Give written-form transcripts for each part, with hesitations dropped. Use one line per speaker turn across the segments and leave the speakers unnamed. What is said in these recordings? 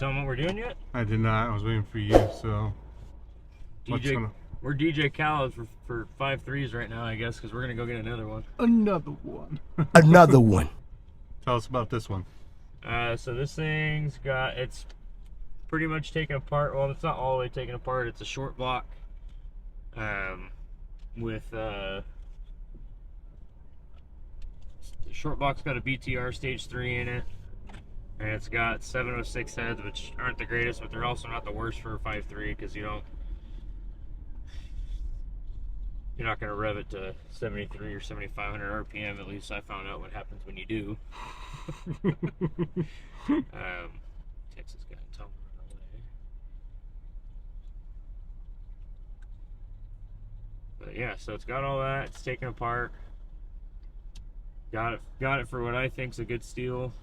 tell them what we're doing yet?
I did not. I was waiting for you, so.
We're DJ Khaled for 5.3s right now, I guess, because we're going to go get another one.
Another one.
Another one.
Tell us about this one.
So this thing's it's pretty much taken apart. Well, it's not all the way taken apart. It's a short block with the short block's got a BTR stage 3 in it, and it's got 706 heads, which aren't the greatest, but they're also not the worst for a 5.3 because you're not going to rev it to 73 or 7,500 RPM. At least I found out what happens when you do. Texas guy, tell me to run away. But yeah, so it's got all that. It's taken apart. Got it for what I think's a good steel.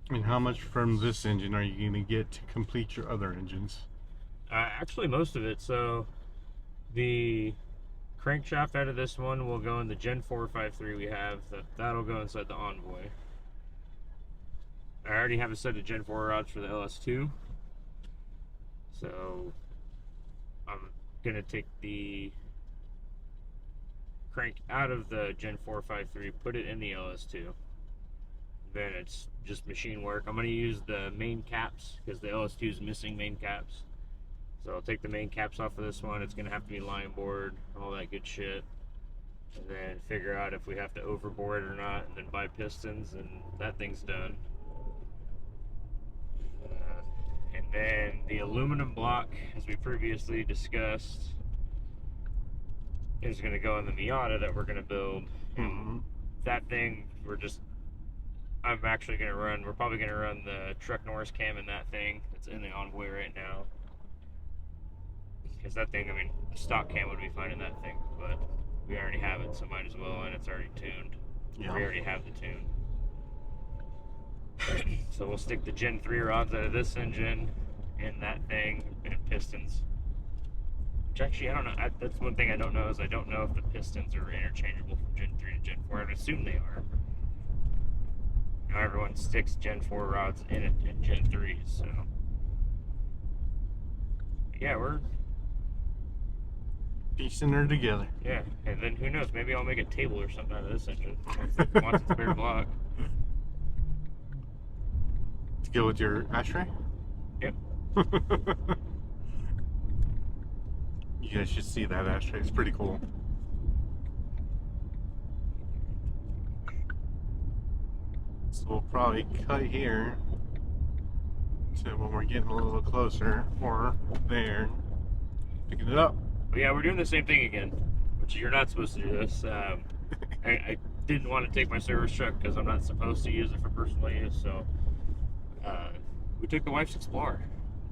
And how much from this engine are you going to get to complete your other engines?
Actually, most of it. So the crankshaft out of this one will go in the Gen 4 5.3 we have. That'll go inside the Envoy. I already have a set of Gen 4 rods for the LS2. So I'm going to take the crank out of the Gen 4 5.3, put it in the LS2. Then it's just machine work. I'm going to use the main caps because the LS2 is missing main caps. So I'll take the main caps off of this one. It's going to have to be line bored, all that good shit. And then figure out if we have to overbore it or not, and then buy pistons, and that thing's done. And then the aluminum block, as we previously discussed, is going to go in the Miata that we're going to build.
Mm-hmm.
That thing, we're probably going to run the Truck Norris cam in that thing. It's in the Envoy right now. Because that thing, a stock cam would be fine in that thing, but we already have it, so might as well, and it's already tuned.
Yeah.
We already have the tune. So we'll stick the Gen 3 rods out of this engine in that thing, and pistons. Which actually, I don't know. That's one thing I don't know, is I don't know if the pistons are interchangeable from Gen 3 to Gen 4. I'd assume they are. Now everyone sticks Gen 4 rods in it in Gen 3, so. Yeah, we're
piecing her together.
Yeah, and then who knows? Maybe I'll make a table or something out of this engine once it's bare block.
To go with your ashtray?
Yep.
You guys should see that ashtray. It's pretty cool. So we'll probably cut here to when we're getting a little closer, or there, picking it up.
But yeah, we're doing the same thing again, which you're not supposed to do this. I didn't want to take my service truck because I'm not supposed to use it for personal use, so we took the wife's Explorer.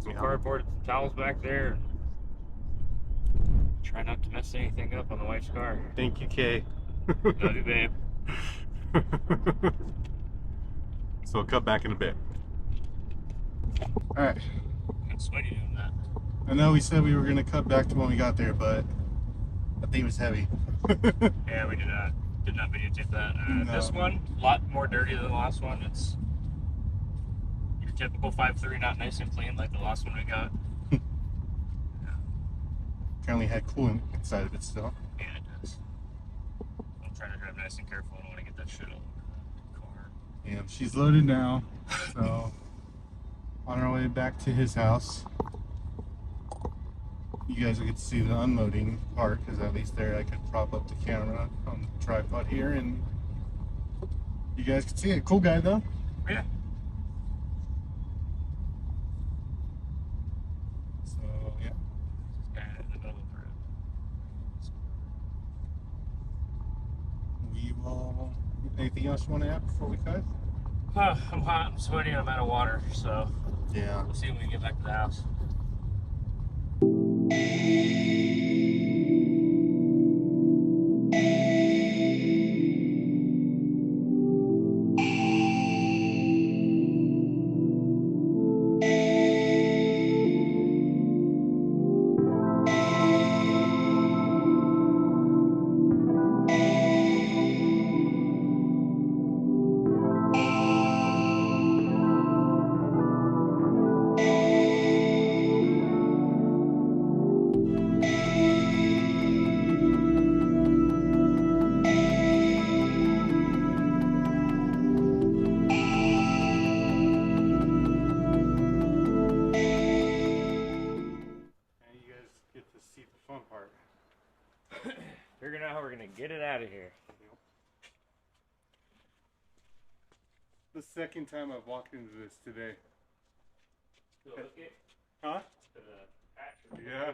Some cardboard, some towels back there. Try not to mess anything up on the wife's car.
Thank you, Kay.
Love you, babe.
So we'll cut back in a bit. Alright.
I'm sweaty doing that.
I know we said we were going to cut back to when we got there, but that thing was heavy.
Yeah, we did not videotape that.
No.
This one, a lot more dirty than the last one. It's your typical 5.3, not nice and clean like the last one we got.
Apparently had coolant inside of it still.
Yeah, it does. I'm trying to drive nice and careful. I don't want to get that shit all over the car.
Yeah, she's loaded now, so on our way back to his house. You guys will get to see the unloading part, because at least there I could prop up the camera on the tripod here, and you guys can see it. Cool guy though.
Yeah.
So yeah.
In the middle of the road.
We will. Anything else you want to add before we cut?
I'm hot, I'm sweaty, and I'm out of water, so
Yeah.
we'll see when we get back to the house. figuring out how we're gonna get it out of here.
The second time I've walked into this today. Huh? Yeah.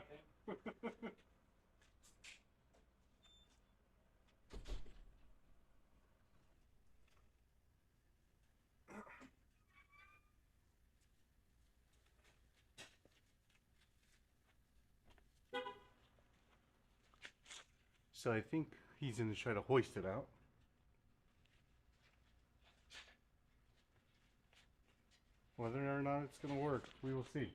So I think he's going to try to hoist it out. Whether or not it's going to work, we will see.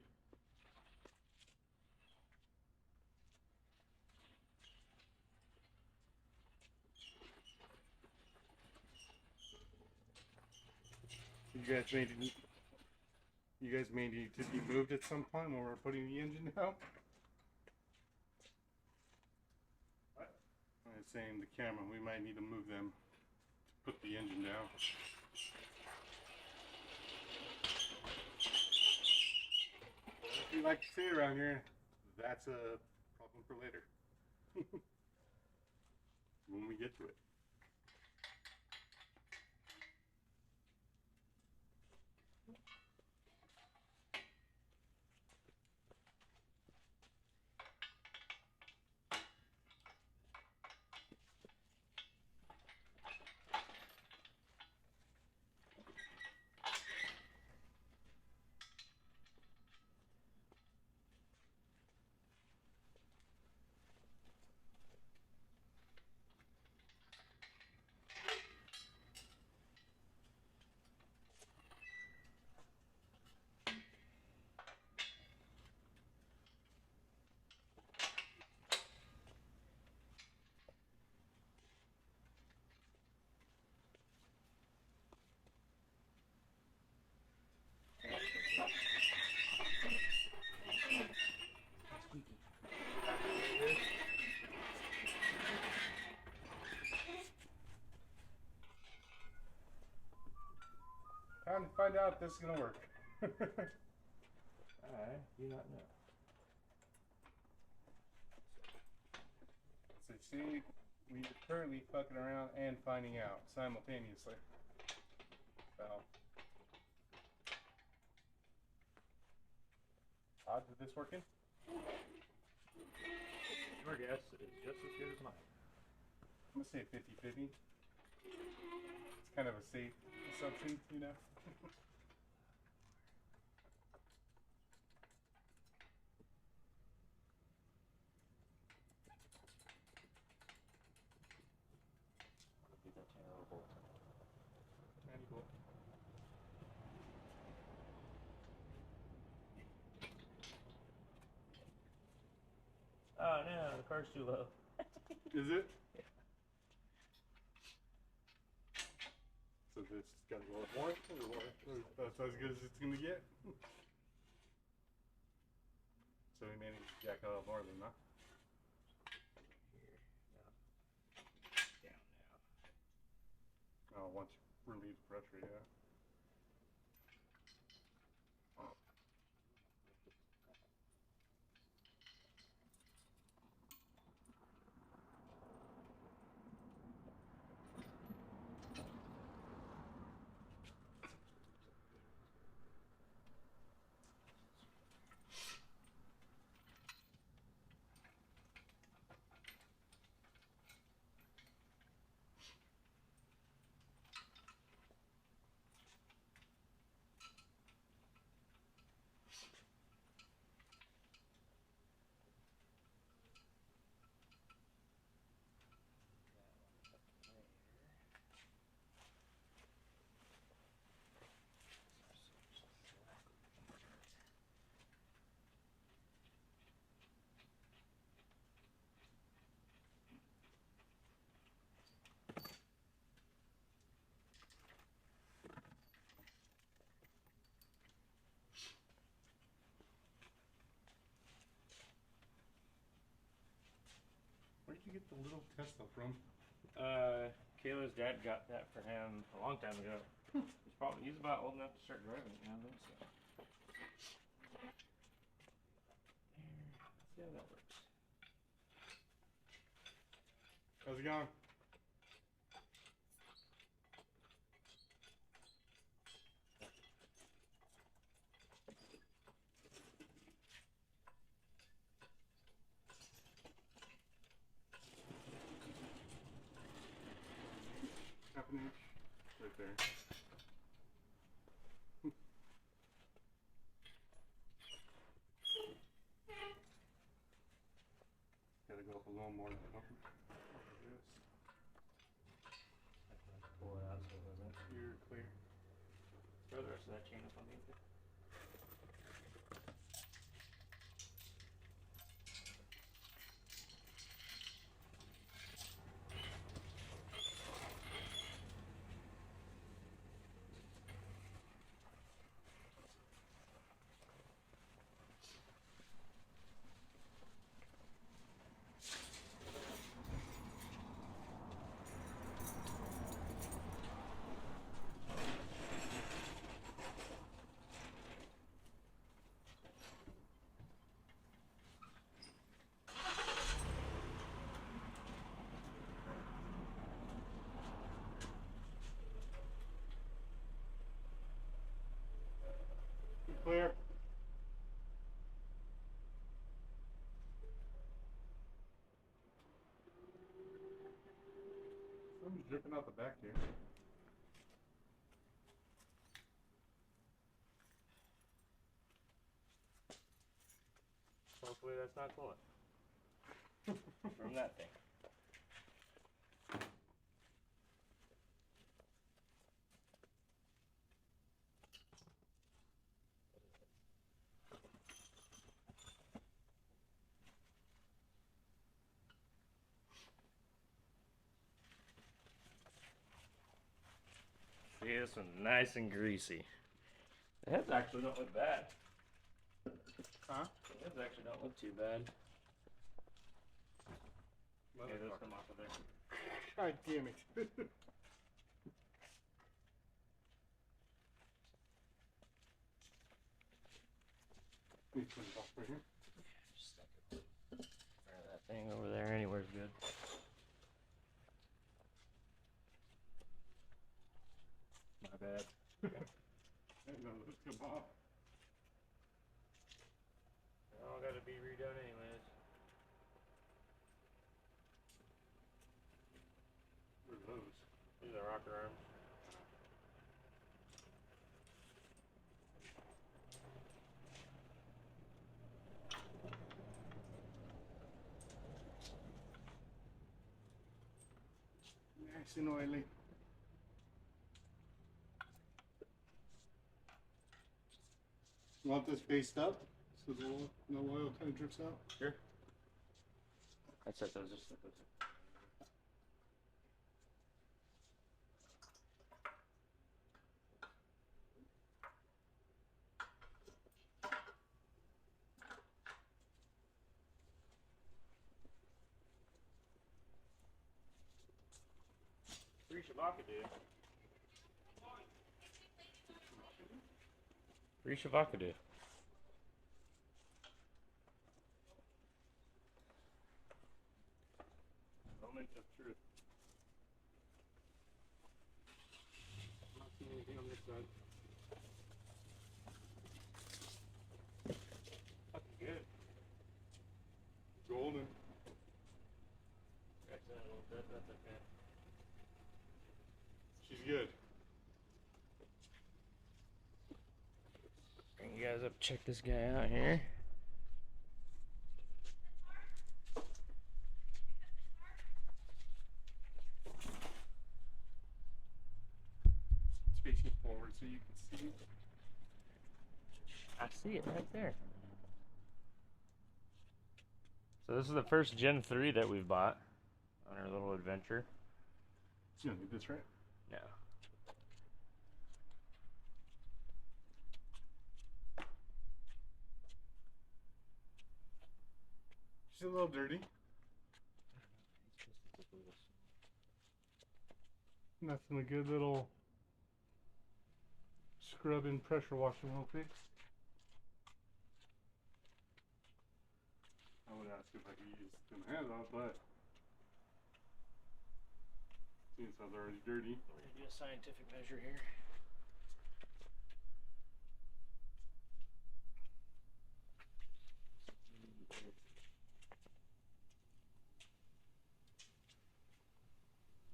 You guys may need to be moved at some point when we're putting the engine down. What? I was saying the camera, we might need to move them to put the engine down. If you like to say around here, that's a problem for later. When we get to it. Time to find out if this is gonna work.
I do not know.
So see, we're currently fucking around and finding out simultaneously. So, odds of this working?
Your guess is just as good as mine.
I'm gonna say 50-50. It's kind of a safe assumption, you know.
Be that terrible.
Tiny bolt.
Oh no, the car's too low.
Is it?
Yeah.
So this got to go up more? That's as good as it's going to get? So we managed to jack it up more than that.
Here, no. Down now.
Oh, once you relieve the pressure, yeah. Where did you get the little Tesla from?
Kayla's dad got that for him a long time ago. He's about old enough to start driving it now, I think so. There. Let's see how that works.
How's it going? Half an inch. Right there. Gotta go up a little more.
Pull it out so it doesn't.
You're clear.
Throw the rest of that chain up underneath it.
Clear. Something's dripping out the back here.
Hopefully that's not coolant. From that thing. See, this one's nice and greasy. The heads actually don't look bad.
Huh?
The heads actually don't look too bad. Yeah, those
Motherfucker.
come off of there.
God damn it. We put it off right here.
Just stick it. That thing over there anywhere's good.
My bad. No, let's come off.
They're all gotta be redone anyways.
What are those?
These are rocker arms.
Nice and oily. Want this faced up so the no oil kind of drips out?
Sure. I set those just like those. Free Shavakadu. Free Shavakadu.
Moment of truth. I'm not seeing anything on this side.
Fucking good.
Golden.
That's a little bit, that's okay.
She's good.
Bring you guys up, check this guy out here.
It's facing forward so you can see.
I see it right there. So this is the first Gen 3 that we've bought on our little adventure.
You don't need this, right?
No.
She's a little dirty. Nothing a good little scrubbing, pressure washing will fix. I would ask if I could use them hands off, but Seeing it's already dirty.
We're gonna do a scientific measure here.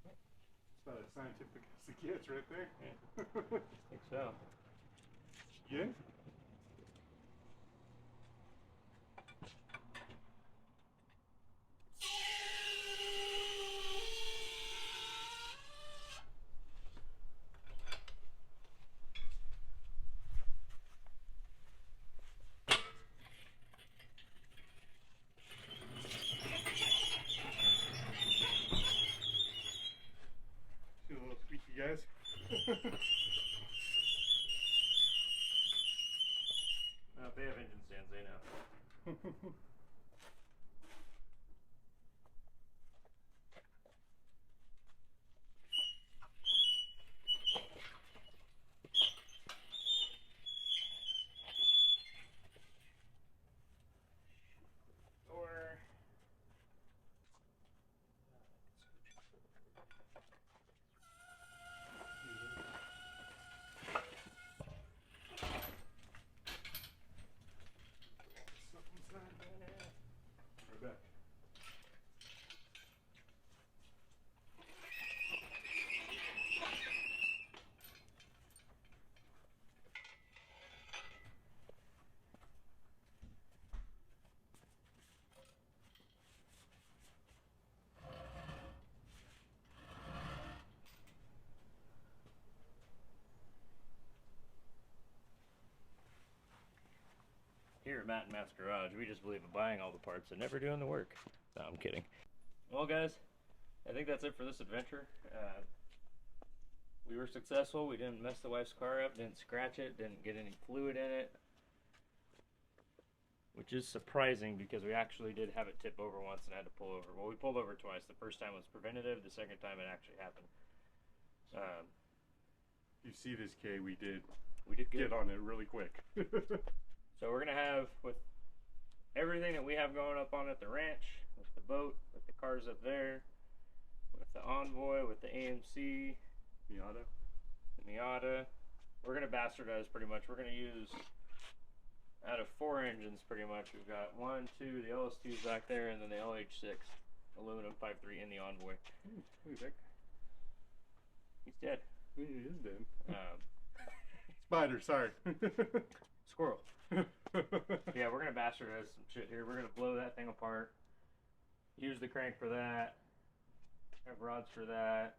It's about as scientific as it gets right there.
Yeah. I think so.
Yeah? See a little squeaky, guys?
Well, if they have engine stands, they know. Or
Right back.
here at Matt and Matt's Garage, we just believe in buying all the parts and never doing the work. No, I'm kidding. Well, guys, I think that's it for this adventure. We were successful. We didn't mess the wife's car up, didn't scratch it, didn't get any fluid in it. Which is surprising because we actually did have it tip over once and had to pull over. Well, we pulled over twice. The first time was preventative. The second time it actually happened.
You see this, Kay, we did
We did good.
get on it really quick.
So we're gonna have, with everything that we have going up on at the ranch, with the boat, with the cars up there, with the Envoy, with the AMC,
Miata.
the Miata, we're gonna bastardize pretty much. We're gonna use, out of 4 engines pretty much, we've got 1, 2, the LS2's back there, and then the LH6 aluminum 5.3 in the Envoy.
Who's that?
He's dead.
He is dead.
Um,
Spider, sorry.
Squirrel. Yeah, we're gonna bastardize some shit here. We're gonna blow that thing apart. Use the crank for that. Have rods for that.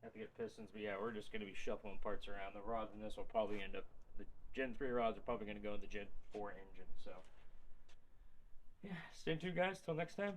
Have to get pistons, but yeah, we're just gonna be shuffling parts around. The rods in this will probably end up. The Gen 3 rods are probably gonna go in the Gen 4 engine. So yeah, stay tuned, guys. Till next time.